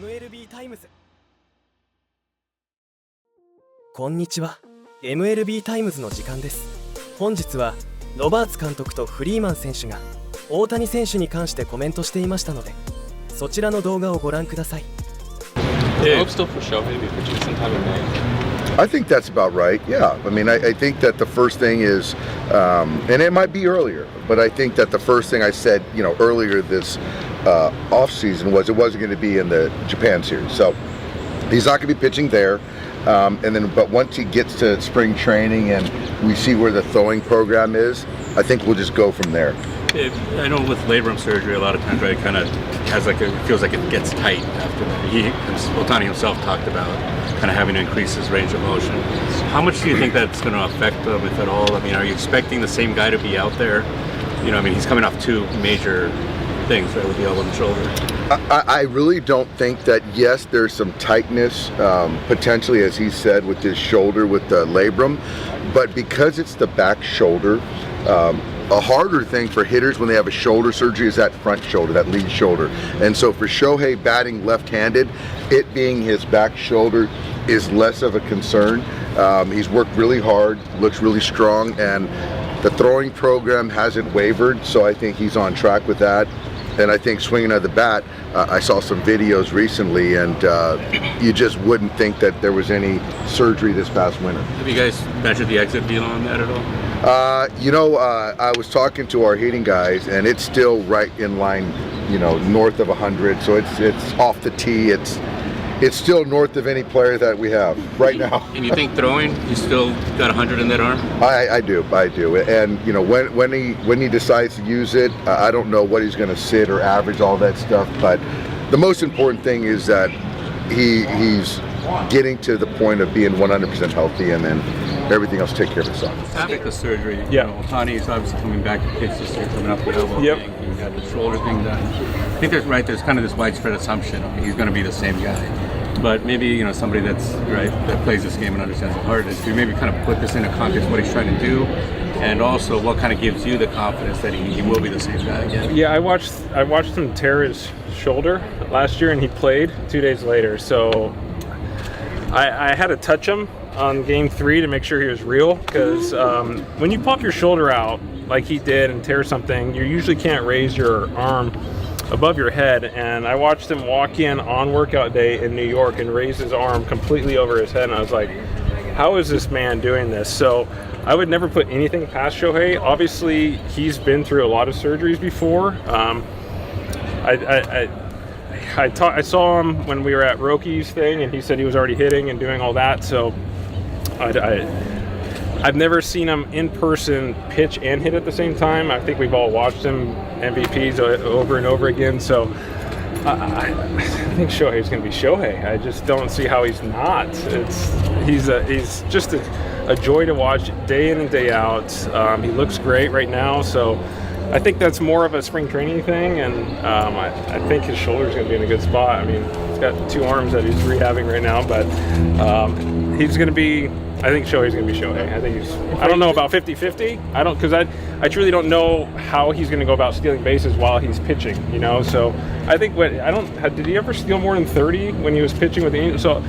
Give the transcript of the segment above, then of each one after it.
MLB タイムズ。こんにちは。 MLB タイムズの時間です。本日はロバーツ監督とフリーマン選手が大谷選手に関してコメントしていましたので、そちらの動画をご覧ください。I hope still for Shohei to be pitching sometime in May. I think that's about right. Yeah, I mean, I think that the first thing is, and it might be earlier, but I think that the first thing I said, earlier this off season was it wasn't going to be in the Japan series. So he's not going to be pitching there. But once he gets to spring training and we see where the throwing program is, I think we'll just go from there. I know with labrum surgery, a lot of times, right, it kind of feels like it gets tight after that. Ohtani himself talked about kind of having to increase his range of motion. How much do you think that's going to affect him, if at all? I mean, are you expecting the same guy to be out there? He's coming off two major things, right, with the elbow and the shoulder. I really don't think that, yes, there's some tightness, potentially, as he said, with his shoulder, with the labrum, but because it's the back shoulder, a harder thing for hitters when they have a shoulder surgery is that front shoulder, that lead shoulder. And so for Shohei batting left-handed, it being his back shoulder is less of a concern. He's worked really hard, looks really strong, and the throwing program hasn't wavered, so I think he's on track with that. And I think swinging at the bat, I saw some videos recently, and you just wouldn't think that there was any surgery this past winter. Have you guys measured the exit velo on that at all? I was talking to our heating guys, and it's still right in line, north of 100. So it's off the tee. It's still north of any player that we have right now. And you think throwing, he's still got 100 in that arm? I do. And when he decides to use it, I don't know what he's going to sit or average, all that stuff. But the most important thing is that he's getting to the point of being 100% healthy, and then everything else take care of itself. After the surgery, Ohtani is obviously coming back to pitch this year, coming up the elbow thing. He's got the shoulder thing done. I think there's kind of this widespread assumption he's going to be the same guy. But maybe, somebody that plays this game and understands how hard it is, to maybe kind of put this into context, what he's trying to do, and also what kind of gives you the confidence that he will be the same guy again. Yeah, I watched him tear his shoulder last year, and he played 2 days later. So I had to touch him on game 3 to make sure he was real, because when you pop your shoulder out like he did and tear something, you usually can't raise your arm above your head. And I watched him walk in on workout day in New York and raise his arm completely over his head, and I was like, how is this man doing this? So I would never put anything past Shohei. Obviously, he's been through a lot of surgeries before. I saw him when we were at Rocky's thing, and he said he was already hitting and doing all that. So I've never seen him in person pitch and hit at the same time. I think we've all watched him MVPs over and over again. So I think Shohei's going to be Shohei. I just don't see how he's not. He's just a joy to watch day in and day out. He looks great right now. So I think that's more of a spring training thing, and I think his shoulder's going to be in a good spot. I mean, he's got 2 arms that he's rehabbing right now, but he's going to be. I think Shohei's going to be Shohei. I don't know about 50-50. Because I truly don't know how he's going to go about stealing bases while he's pitching. So I think did he ever steal more than 30 when he was pitching with the Angels? So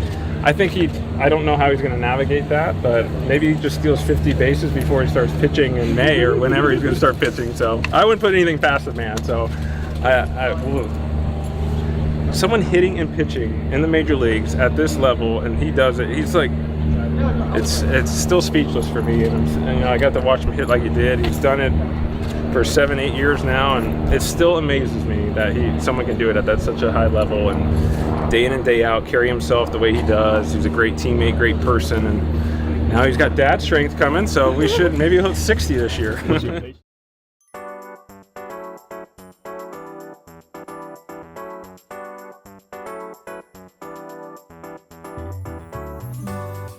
I think I don't know how he's going to navigate that, but maybe he just steals 50 bases before he starts pitching in May or whenever he's going to start pitching. So I wouldn't put anything past the man. So someone hitting and pitching in the major leagues at this level, and he does it. He's like, it's still speechless for me. And I got to watch him hit like he did. He's done it for 7-8 years now, and it still amazes me that someone can do it at such a high level, and day in and day out carry himself the way he does. He's a great teammate, great person, and now he's got dad strength coming, so maybe he'll hit 60 this year.